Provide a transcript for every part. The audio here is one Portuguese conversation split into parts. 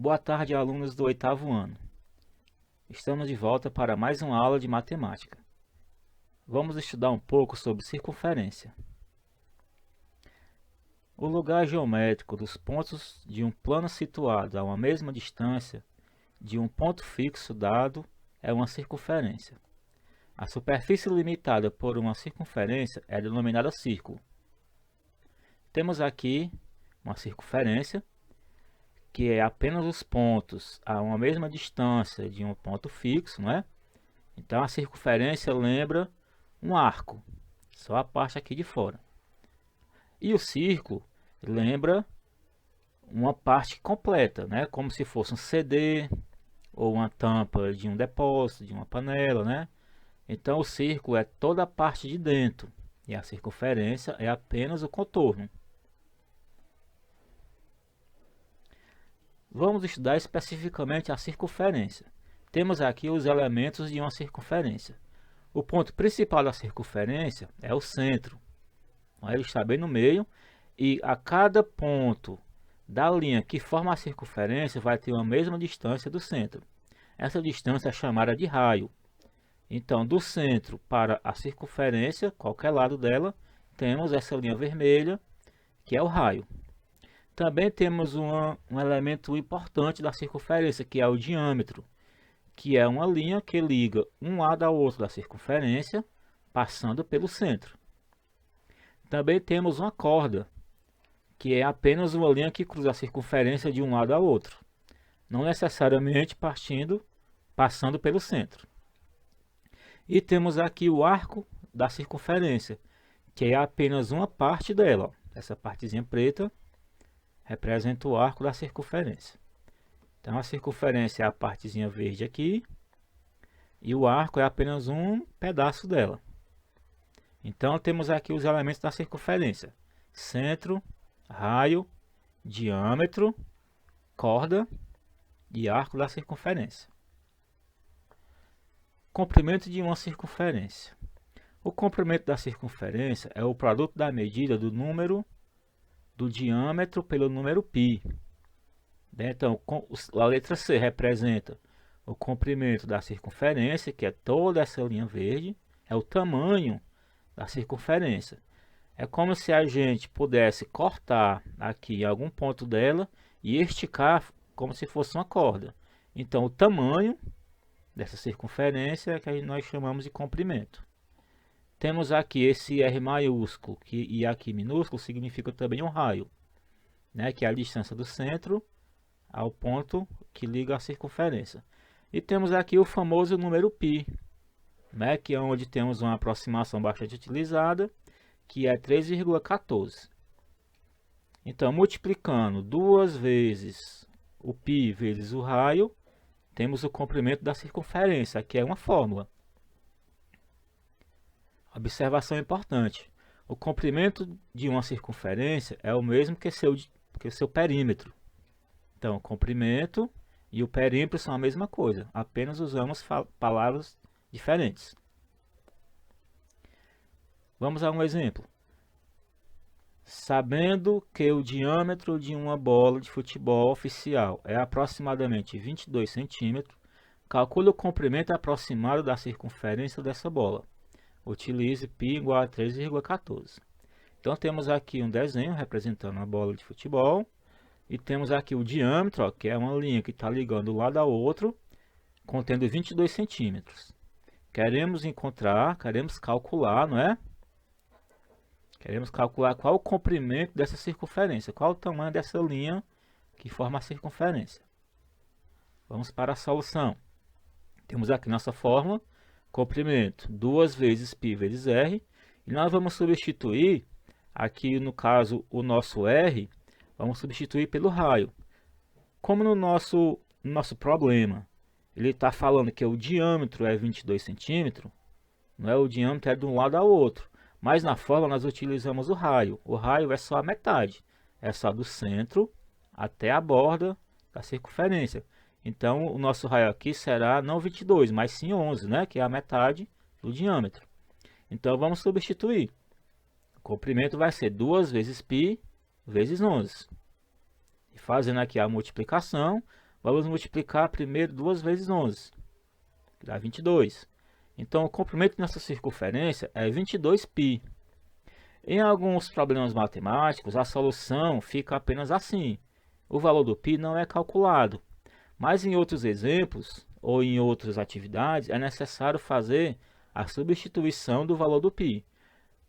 Boa tarde, alunos do 8º ano. Estamos de volta para mais uma aula de matemática. Vamos estudar um pouco sobre circunferência. O lugar geométrico dos pontos de um plano situado a uma mesma distância de um ponto fixo dado é uma circunferência. A superfície limitada por uma circunferência é denominada círculo. Temos aqui uma circunferência, que é apenas os pontos a uma mesma distância de um ponto fixo, não é? Então a circunferência lembra um arco, só a parte aqui de fora. E o círculo lembra uma parte completa, né? Como se fosse um CD ou uma tampa de um depósito, de uma panela, né? Então o círculo é toda a parte de dentro e a circunferência é apenas o contorno. Vamos estudar especificamente a circunferência. Temos aqui os elementos de uma circunferência. O ponto principal da circunferência é o centro. Ele está bem no meio e a cada ponto da linha que forma a circunferência vai ter a mesma distância do centro. Essa distância é chamada de raio. Então, do centro para a circunferência, qualquer lado dela, temos essa linha vermelha, que é o raio. Também temos um elemento importante da circunferência, que é o diâmetro, que é uma linha que liga um lado ao outro da circunferência, passando pelo centro. Também temos uma corda, que é apenas uma linha que cruza a circunferência de um lado ao outro, não necessariamente passando pelo centro. E temos aqui o arco da circunferência, que é apenas uma parte dela. Essa partezinha preta representa o arco da circunferência. Então a circunferência é a partezinha verde aqui e o arco é apenas um pedaço dela. Então temos aqui os elementos da circunferência: centro, raio, diâmetro, corda e arco da circunferência. Comprimento de uma circunferência. O comprimento da circunferência é o produto da medida do número do diâmetro pelo número π. Então, a letra C representa o comprimento da circunferência, que é toda essa linha verde, é o tamanho da circunferência. É como se a gente pudesse cortar aqui em algum ponto dela e esticar como se fosse uma corda. Então, o tamanho dessa circunferência é que nós chamamos de comprimento. Temos aqui esse R maiúsculo e aqui minúsculo significa também um raio, né, que é a distância do centro ao ponto que liga a circunferência. E temos aqui o famoso número π, né, que é onde temos uma aproximação bastante utilizada, que é 3,14. Então, multiplicando 2 vezes o π vezes o raio, temos o comprimento da circunferência, que é uma fórmula. Observação importante: o comprimento de uma circunferência é o mesmo que seu perímetro. Então, o comprimento e o perímetro são a mesma coisa, apenas usamos palavras diferentes. Vamos a um exemplo. Sabendo que o diâmetro de uma bola de futebol oficial é aproximadamente 22 centímetros, calcule o comprimento aproximado da circunferência dessa bola. Utilize π igual a 3,14. Então temos aqui um desenho representando uma bola de futebol. E temos aqui o diâmetro, que é uma linha que está ligando um lado ao outro, contendo 22 centímetros. Queremos calcular, não é? Queremos calcular qual o comprimento dessa circunferência, qual o tamanho dessa linha que forma a circunferência. Vamos para a solução. Temos aqui nossa fórmula: comprimento 2 vezes π vezes r, e nós vamos substituir, aqui no caso o nosso r, vamos substituir pelo raio. Como no nosso problema, ele está falando que o diâmetro é 22 centímetros, não é? O diâmetro é de um lado ao outro, mas na fórmula nós utilizamos o raio. O raio é só a metade, é só do centro até a borda da circunferência. Então, o nosso raio aqui será não 22, mas sim 11, né? Que é a metade do diâmetro. Então, vamos substituir. O comprimento vai ser 2 vezes π vezes 11. E fazendo aqui a multiplicação, Vamos multiplicar primeiro 2 vezes 11, que dá 22. Então, o comprimento dessa circunferência é 22π. Em alguns problemas matemáticos, a solução fica apenas assim. O valor do π não é calculado. Mas em outros exemplos, ou em outras atividades, é necessário fazer a substituição do valor do π.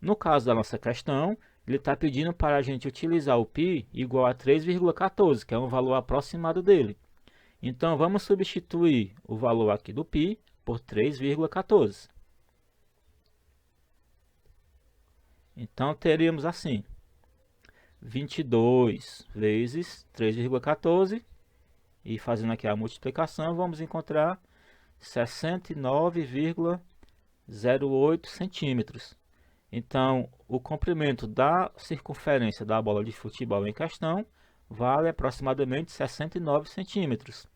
No caso da nossa questão, ele está pedindo para a gente utilizar o π igual a 3,14, que é um valor aproximado dele. Então, vamos substituir o valor aqui do π por 3,14. Então, teríamos assim, 22 vezes 3,14, e fazendo aqui a multiplicação, vamos encontrar 69,08 centímetros. Então, o comprimento da circunferência da bola de futebol em questão vale aproximadamente 69 centímetros.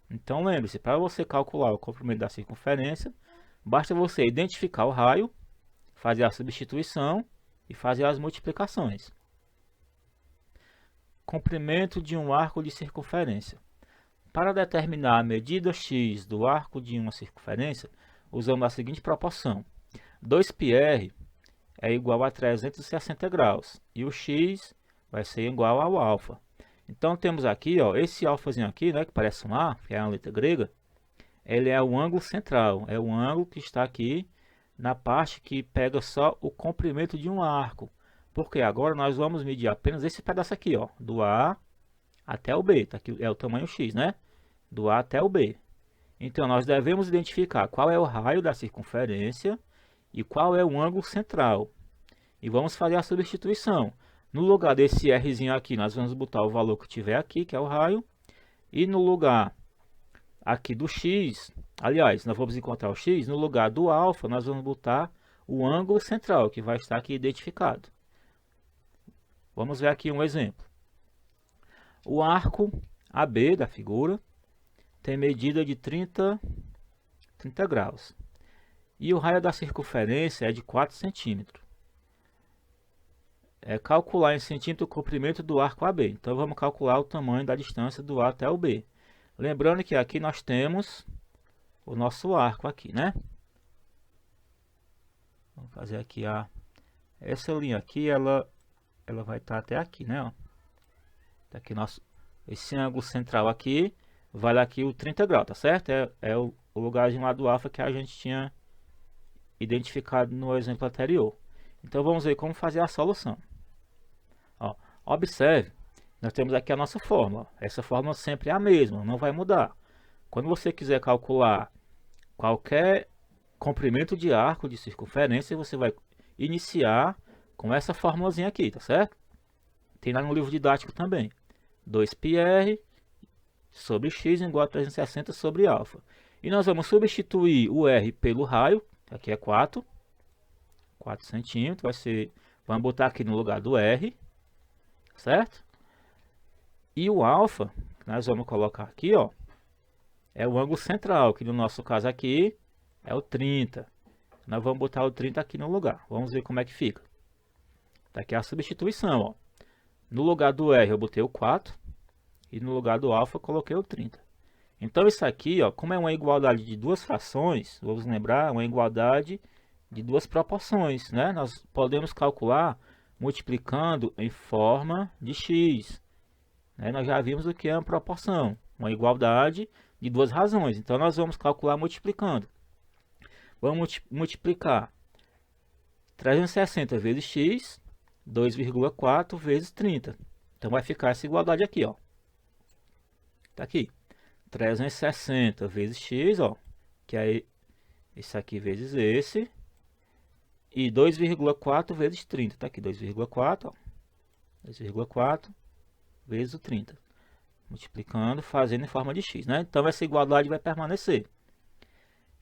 Então, lembre-se, para você calcular o comprimento da circunferência, basta você identificar o raio, fazer a substituição e fazer as multiplicações. Comprimento de um arco de circunferência. Para determinar a medida x do arco de uma circunferência, usamos a seguinte proporção. 2πr é igual a 360 graus e o x vai ser igual ao alfa. Então temos aqui, ó, esse alfazinho aqui, né, que parece um A, que é uma letra grega, ele é o ângulo central, é o ângulo que está aqui na parte que pega só o comprimento de um arco. Porque agora nós vamos medir apenas esse pedaço aqui, ó, do A até o B, tá aqui é o tamanho x, né? Do A até o B. Então nós devemos identificar qual é o raio da circunferência e qual é o ângulo central. E vamos fazer a substituição. No lugar desse Rzinho aqui, nós vamos botar o valor que tiver aqui, que é o raio. E no lugar aqui do x, aliás, nós vamos encontrar o x, no lugar do alfa, nós vamos botar o ângulo central, que vai estar aqui identificado. Vamos ver aqui um exemplo. O arco AB da figura tem medida de 30 graus. E o raio da circunferência é de 4 centímetros. É calcular em centímetro o comprimento do arco AB. Então vamos calcular o tamanho da distância do A até o B. Lembrando que aqui nós temos o nosso arco aqui, né? Vamos fazer aqui essa linha aqui, ela vai estar até aqui, né? Ó. Tá aqui esse ângulo central aqui, vale aqui o 30 graus, tá certo? É o lugarzinho lá do alfa que a gente tinha identificado no exemplo anterior. Então vamos ver como fazer a solução. Ó, observe, nós temos aqui a nossa fórmula. Essa fórmula sempre é a mesma, não vai mudar. Quando você quiser calcular qualquer comprimento de arco de circunferência, você vai iniciar com essa formulazinha aqui, tá certo? Tem lá no livro didático também. 2πr sobre x igual a 360 sobre alfa. E nós vamos substituir o r pelo raio, aqui é 4 centímetros, vai ser, vamos botar aqui no lugar do r, certo? E o alfa, que nós vamos colocar aqui, ó, é o ângulo central, que no nosso caso aqui é o 30. Nós vamos botar o 30 aqui no lugar. Vamos ver como é que fica. Tá aqui a substituição, ó. No lugar do r eu botei o 4 e no lugar do alfa eu coloquei o 30. Então isso aqui, ó, como é uma igualdade de duas frações, vamos lembrar, uma igualdade de duas proporções, né? Nós podemos calcular multiplicando em forma de x, né? Nós já vimos o que é uma proporção, uma igualdade de duas razões. Então nós vamos calcular multiplicando. Vamos multiplicar 360 vezes x, 2,4 vezes 30. Então vai ficar essa igualdade aqui, ó. Tá aqui. 360 vezes x, ó, que é esse aqui vezes esse, e 2,4 vezes 30, tá aqui 2,4, ó, 2,4 vezes o 30, multiplicando, fazendo em forma de x, né? Então essa igualdade vai permanecer.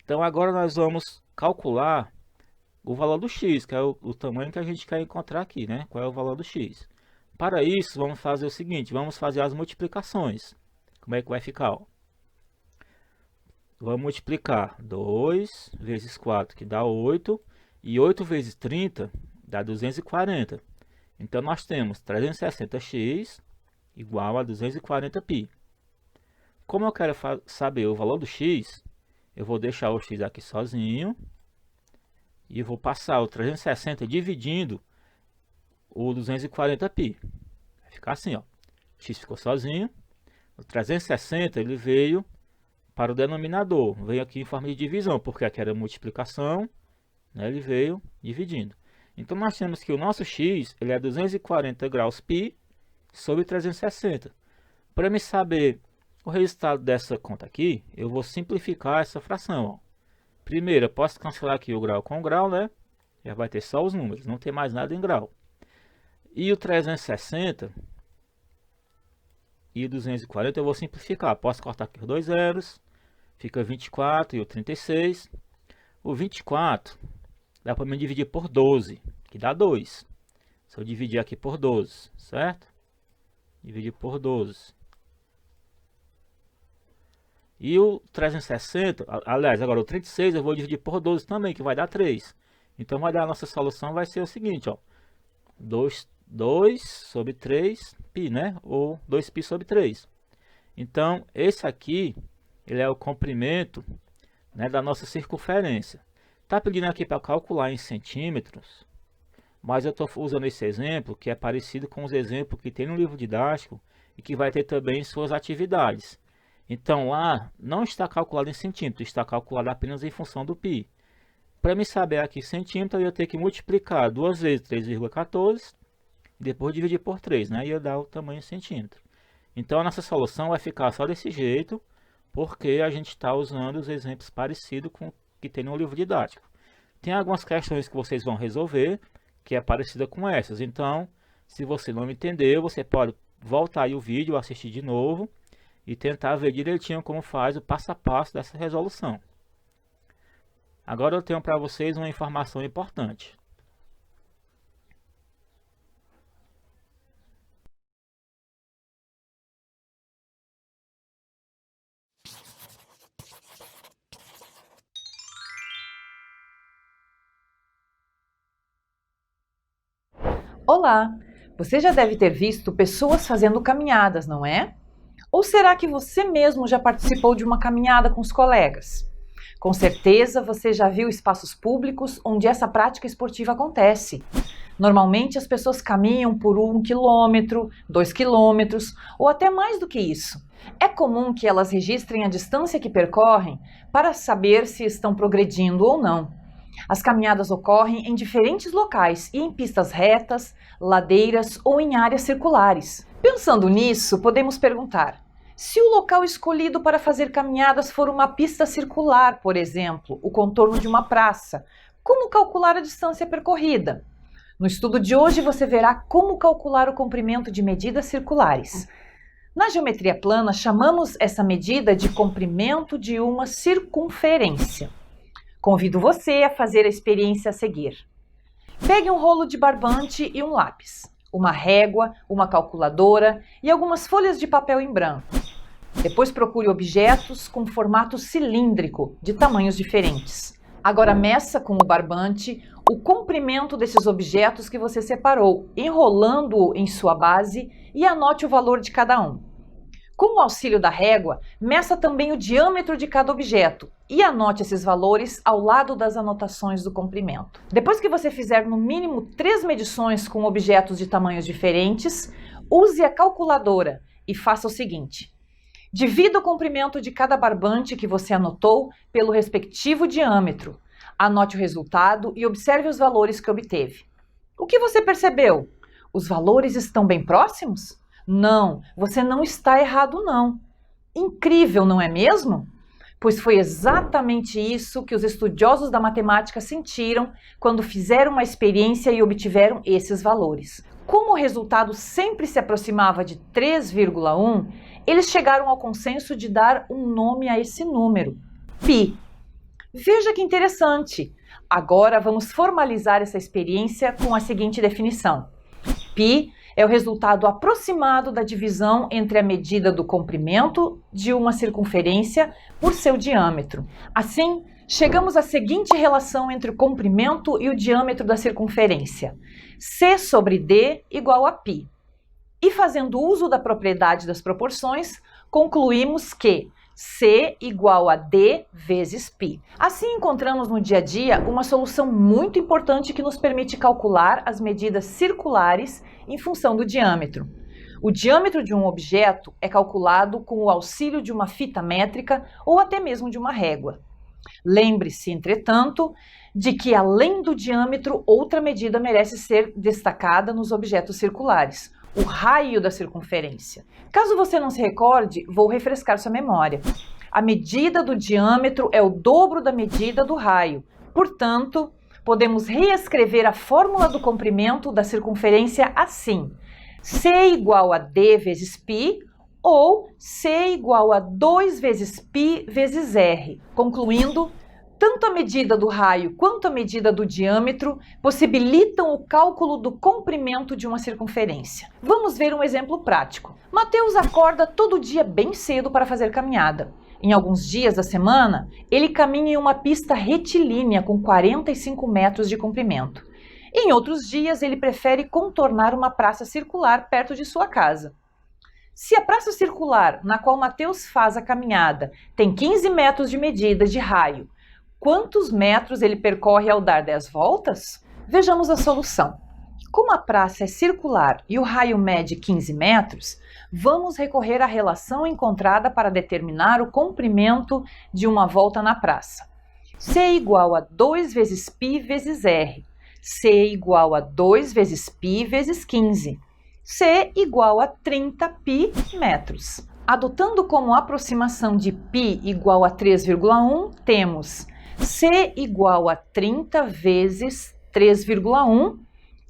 Então agora nós vamos calcular o valor do x, que é o tamanho que a gente quer encontrar aqui, né? Qual é o valor do x? Para isso, vamos fazer o seguinte, vamos fazer as multiplicações. Como é que vai ficar, ó? Vamos multiplicar 2 vezes 4, que dá 8, e 8 vezes 30 dá 240. Então, nós temos 360x igual a 240π. Como eu quero saber o valor do x, eu vou deixar o x aqui sozinho e vou passar o 360 dividindo o 240π. Vai ficar assim, ó. O x ficou sozinho, o 360 ele veio para o denominador, veio aqui em forma de divisão, porque aqui era multiplicação, né, ele veio dividindo. Então nós temos que o nosso x ele é 240 graus π sobre 360. Para me saber o resultado dessa conta aqui, eu vou simplificar essa fração. Ó. Primeiro, eu posso cancelar aqui o grau com o grau, né? Já vai ter só os números, não tem mais nada em grau. E o 360 e o 240 eu vou simplificar. Posso cortar aqui os dois zeros, fica 24 e o 36. O 24 dá para me dividir por 12, que dá 2. Se eu dividir aqui por 12, certo? Dividir por 12. E o 360, aliás, agora o 36 eu vou dividir por 12 também, que vai dar 3. Então vai dar a nossa solução vai ser o seguinte, ó. 2 sobre 3π, né? Ou 2π sobre 3. Então, esse aqui, ele é o comprimento, né, da nossa circunferência. Tá pedindo aqui para calcular em centímetros, mas eu estou usando esse exemplo que é parecido com os exemplos que tem no livro didático e que vai ter também em suas atividades. Então lá não está calculado em centímetro, está calculado apenas em função do π. Para me saber aqui centímetro, eu ia ter que multiplicar 2 vezes 3,14 e depois dividir por 3, né? Ia dar o tamanho em centímetro. Então a nossa solução vai ficar só desse jeito, porque a gente está usando os exemplos parecidos com o que tem no livro didático. Tem algumas questões que vocês vão resolver, que é parecida com essas. Então, se você não entendeu, você pode voltar aí o vídeo, assistir de novo e tentar ver direitinho como faz o passo a passo dessa resolução. Agora eu tenho para vocês uma informação importante. Olá! Você já deve ter visto pessoas fazendo caminhadas, não é? Ou será que você mesmo já participou de uma caminhada com os colegas? Com certeza você já viu espaços públicos onde essa prática esportiva acontece. Normalmente as pessoas caminham por 1 quilômetro, 2 quilômetros ou até mais do que isso. É comum que elas registrem a distância que percorrem para saber se estão progredindo ou não. As caminhadas ocorrem em diferentes locais e em pistas retas, ladeiras ou em áreas circulares. Pensando nisso, podemos perguntar: se o local escolhido para fazer caminhadas for uma pista circular, por exemplo, o contorno de uma praça, como calcular a distância percorrida? No estudo de hoje você verá como calcular o comprimento de medidas circulares. Na geometria plana, chamamos essa medida de comprimento de uma circunferência. Convido você a fazer a experiência a seguir. Pegue um rolo de barbante e um lápis, uma régua, uma calculadora e algumas folhas de papel em branco. Depois procure objetos com formato cilíndrico, de tamanhos diferentes. Agora meça com o barbante o comprimento desses objetos que você separou, enrolando-o em sua base e anote o valor de cada um. Com o auxílio da régua, meça também o diâmetro de cada objeto e anote esses valores ao lado das anotações do comprimento. Depois que você fizer no mínimo 3 medições com objetos de tamanhos diferentes, use a calculadora e faça o seguinte: divida o comprimento de cada barbante que você anotou pelo respectivo diâmetro. Anote o resultado e observe os valores que obteve. O que você percebeu? Os valores estão bem próximos? Não, você não está errado não. Incrível, não é mesmo? Pois foi exatamente isso que os estudiosos da matemática sentiram quando fizeram uma experiência e obtiveram esses valores. Como o resultado sempre se aproximava de 3,1, eles chegaram ao consenso de dar um nome a esse número, π. Veja que interessante! Agora vamos formalizar essa experiência com a seguinte definição. π é o resultado aproximado da divisão entre a medida do comprimento de uma circunferência por seu diâmetro. Assim, chegamos à seguinte relação entre o comprimento e o diâmetro da circunferência. C sobre D igual a π. E fazendo uso da propriedade das proporções, concluímos que C igual a D vezes π. Assim encontramos no dia a dia uma solução muito importante que nos permite calcular as medidas circulares em função do diâmetro. O diâmetro de um objeto é calculado com o auxílio de uma fita métrica ou até mesmo de uma régua. Lembre-se, entretanto, de que além do diâmetro, outra medida merece ser destacada nos objetos circulares: o raio da circunferência. Caso você não se recorde, vou refrescar sua memória. A medida do diâmetro é o dobro da medida do raio. Portanto, podemos reescrever a fórmula do comprimento da circunferência assim: C igual a D vezes π, ou C igual a 2 vezes π vezes r. Concluindo, tanto a medida do raio quanto a medida do diâmetro possibilitam o cálculo do comprimento de uma circunferência. Vamos ver um exemplo prático. Mateus acorda todo dia bem cedo para fazer caminhada. Em alguns dias da semana, ele caminha em uma pista retilínea com 45 metros de comprimento. Em outros dias, ele prefere contornar uma praça circular perto de sua casa. Se a praça circular na qual Mateus faz a caminhada tem 15 metros de medida de raio, quantos metros ele percorre ao dar 10 voltas? Vejamos a solução. Como a praça é circular e o raio mede 15 metros, vamos recorrer à relação encontrada para determinar o comprimento de uma volta na praça. C igual a 2 vezes π vezes r. C igual a 2 vezes π vezes 15. C igual a 30 π metros. Adotando como aproximação de π igual a 3,1, temos C igual a 30 vezes 3,1,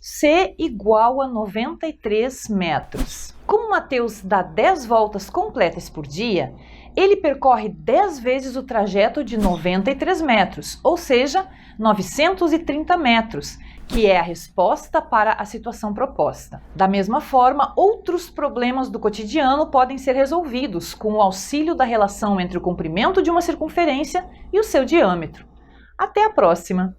C igual a 93 metros. Como Mateus dá 10 voltas completas por dia, ele percorre 10 vezes o trajeto de 93 metros, ou seja, 930 metros, que é a resposta para a situação proposta. Da mesma forma, outros problemas do cotidiano podem ser resolvidos com o auxílio da relação entre o comprimento de uma circunferência e o seu diâmetro. Até a próxima!